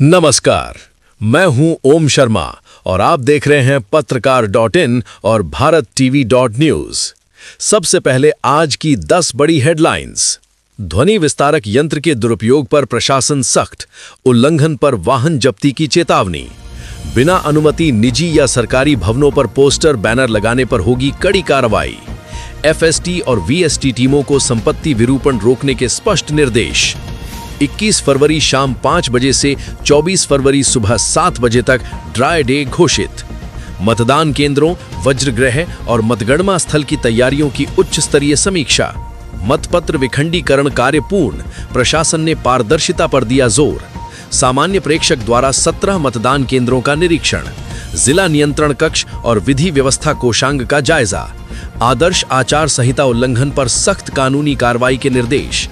नमस्कार, मैं हूं ओम शर्मा और आप देख रहे हैं पत्रकार.in और भारत टीवी.न्यूज। सबसे पहले आज की 10 बड़ी हेडलाइंस। ध्वनि विस्तारक यंत्र के दुरुपयोग पर प्रशासन सख्त, उल्लंघन पर वाहन जब्ती की चेतावनी। बिना अनुमति निजी या सरकारी भवनों पर पोस्टर बैनर लगाने पर होगी कड़ी कार्रवाई। एफएसटी और वीएसटी टीमों को संपत्ति विरूपण रोकने के स्पष्ट निर्देश। 21 फरवरी शाम 5 बजे से 24 फरवरी सुबह 7 बजे तक ड्राई डे घोषित। मतदान केंद्रों, वज्रगृह और मतगणना स्थल की तैयारियों की उच्च स्तरीय समीक्षा। मतपत्र विखंडीकरण कार्य पूर्ण, प्रशासन ने पारदर्शिता पर दिया जोर। सामान्य प्रेक्षक द्वारा 17 मतदान केंद्रों का निरीक्षण। जिला नियंत्रण कक्ष और विधि व्यवस्था कोषांग का जायजा। आदर्श आचार संहिता उल्लंघन पर सख्त कानूनी कार्रवाई के निर्देश।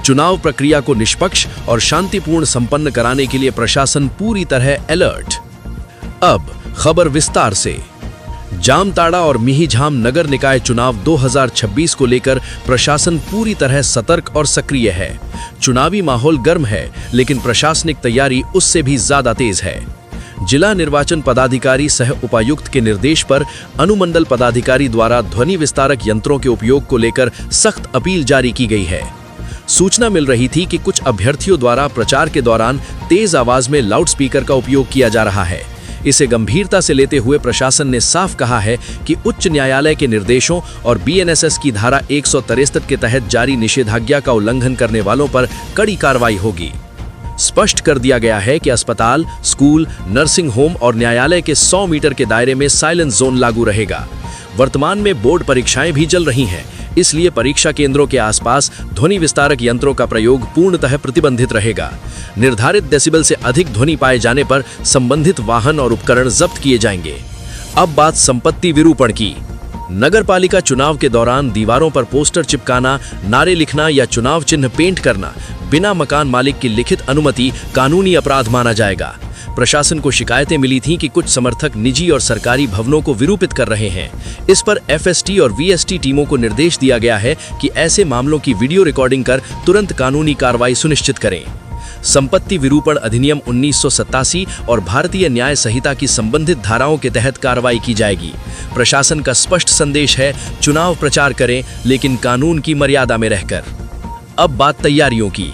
चुनाव प्रक्रिया को निष्पक्ष और शांतिपूर्ण संपन्न कराने के लिए प्रशासन पूरी तरह अलर्ट। अब खबर विस्तार से। जामताड़ा और मिहिझाम नगर निकाय चुनाव 2026 को लेकर प्रशासन पूरी तरह सतर्क और सक्रिय है। चुनावी माहौल गर्म है, लेकिन प्रशासनिक तैयारी उससे भी ज्यादा तेज है। जिला निर्वाचन पदाधिकारी सह उपायुक्त के निर्देश पर अनुमंडल पदाधिकारी द्वारा ध्वनि विस्तारक यंत्रों के उपयोग को लेकर सख्त अपील जारी की गई है। सूचना मिल रही थी कि कुछ अभ्यर्थियों द्वारा प्रचार के दौरान तेज आवाज में लाउडस्पीकर का उपयोग किया जा रहा है। इसे गंभीरता से लेते हुए प्रशासन ने साफ कहा है कि उच्च न्यायालय के निर्देशों और बीएनएसएस की धारा 163 के तहत जारी निषेधाज्ञा का उल्लंघन करने वालों पर कड़ी कार्रवाई होगी। स्पष्ट कर दिया गया है कि अस्पताल, स्कूल, नर्सिंग होम और न्यायालय के 100 मीटर के दायरे में साइलेंस जोन लागू रहेगा। वर्तमान में बोर्ड परीक्षाएं भी चल रही हैं, इसलिए परीक्षा केंद्रों के आसपास ध्वनि विस्तारक यंत्रों का प्रयोग पूर्णतः प्रतिबंधित रहेगा। निर्धारित डेसिबल से अधिक ध्वनि पाए जाने पर संबंधित वाहन और उपकरण जब्त किए जाएंगे। अब बात संपत्ति विरूपण की। नगरपालिका चुनाव के दौरान दीवारों पर पोस्टर चिपकाना, नारे लिखना या चुनाव चिन्ह पेंट करना बिना मकान मालिक की लिखित अनुमति कानूनी अपराध माना जाएगा। प्रशासन को शिकायतें मिली थीं कि कुछ समर्थक निजी और सरकारी भवनों को विरूपित कर रहे हैं। इस पर एफएसटी और वीएसटी टीमों को निर्देश दिया गया है कि ऐसे मामलों की वीडियो रिकॉर्डिंग कर तुरंत कानूनी कार्रवाई सुनिश्चित करें। संपत्ति विरूपण अधिनियम 1987 और भारतीय न्याय संहिता की संबंधित धाराओं के तहत कार्रवाई की जाएगी। प्रशासन का स्पष्ट संदेश है, चुनाव प्रचार करें, लेकिन कानून की मर्यादा में रहकर। अब बात तैयारियों की।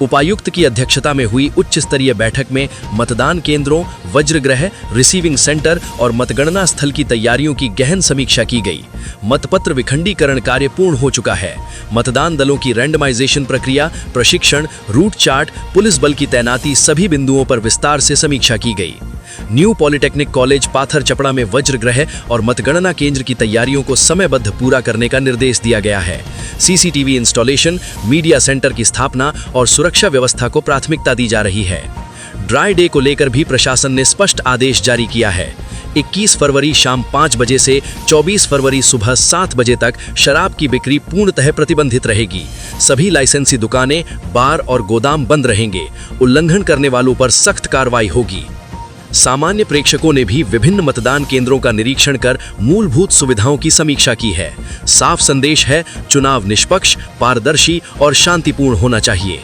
उपायुक्त की अध्यक्षता में हुई उच्च स्तरीय बैठक में मतदान केंद्रों, वज्रगृह, रिसीविंग सेंटर और मतगणना स्थल की तैयारियों की गहन समीक्षा की गई। मतपत्र विखंडीकरण कार्य पूर्ण हो चुका है। मतदान दलों की रैंडमाइजेशन प्रक्रिया, प्रशिक्षण, रूट चार्ट, पुलिस बल की तैनाती सभी बिंदुओं पर विस्तार से समीक्षा की गई। न्यू पॉलिटेक्निक कॉलेज पाथर चपड़ा में वज्रगृह और मतगणना केंद्र की तैयारियों को समयबद्ध पूरा करने का निर्देश दिया गया है। सीसीटीवी इंस्टॉलेशन, मीडिया सेंटर की स्थापना और सुरक्षा व्यवस्था को प्राथमिकता दी जा रही है। ड्राई डे को लेकर भी प्रशासन ने स्पष्ट आदेश जारी किया है। 21 फरवरी शाम 5 बजे से 24 फरवरी सुबह 7 बजे तक शराब की बिक्री पूर्णतः प्रतिबंधित रहेगी। सभी लाइसेंसी दुकानें, बार और गोदाम बंद रहेंगे। उल्लंघन करने वालों पर सख्त कार्रवाई होगी। सामान्य प्रेक्षकों ने भी विभिन्न मतदान केंद्रों का निरीक्षण कर मूलभूत सुविधाओं की समीक्षा की है। साफ संदेश है, चुनाव निष्पक्ष, पारदर्शी और शांतिपूर्ण होना चाहिए।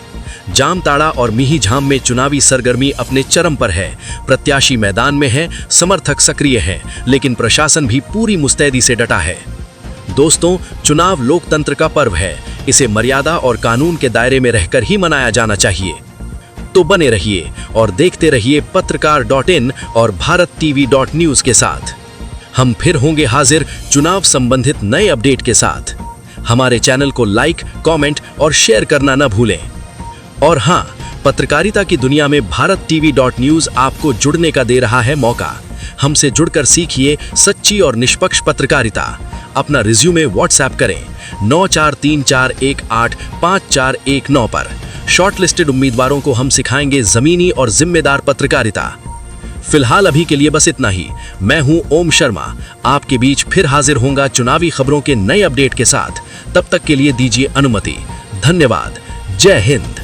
जामताड़ा और मिहिझाम में चुनावी सरगर्मी अपने चरम पर है। प्रत्याशी मैदान में है, समर्थक सक्रिय हैं, लेकिन प्रशासन भी पूरी मुस्तैदी से डटा है। दोस्तों, चुनाव लोकतंत्र का पर्व है। इसे मर्यादा और कानून के दायरे में रहकर ही मनाया जाना चाहिए। तो बने रहिए और देखते रहिए पत्रकार.in और भारत टीवी.न्यूज के साथ। हम फिर होंगे हाजिर चुनाव संबंधित नए अपडेट के साथ। हमारे चैनल को लाइक, कमेंट और शेयर करना न भूलें। और हाँ, पत्रकारिता की दुनिया में भारत टीवी.न्यूज आपको जुड़ने का दे रहा है मौका। हमसे जुड़कर सीखिए सच्ची और निष्पक्ष पत्रकारिता। अपना रिज्यूमे व्हाट्सएप करें 9434185419 पर। शॉर्टलिस्टेड उम्मीदवारों को हम सिखाएंगे जमीनी और जिम्मेदार पत्रकारिता। फिलहाल अभी के लिए बस इतना ही। मैं हूं ओम शर्मा, आपके बीच फिर हाजिर होऊंगा चुनावी खबरों के नए अपडेट के साथ। तब तक के लिए दीजिए अनुमति। धन्यवाद। जय हिंद।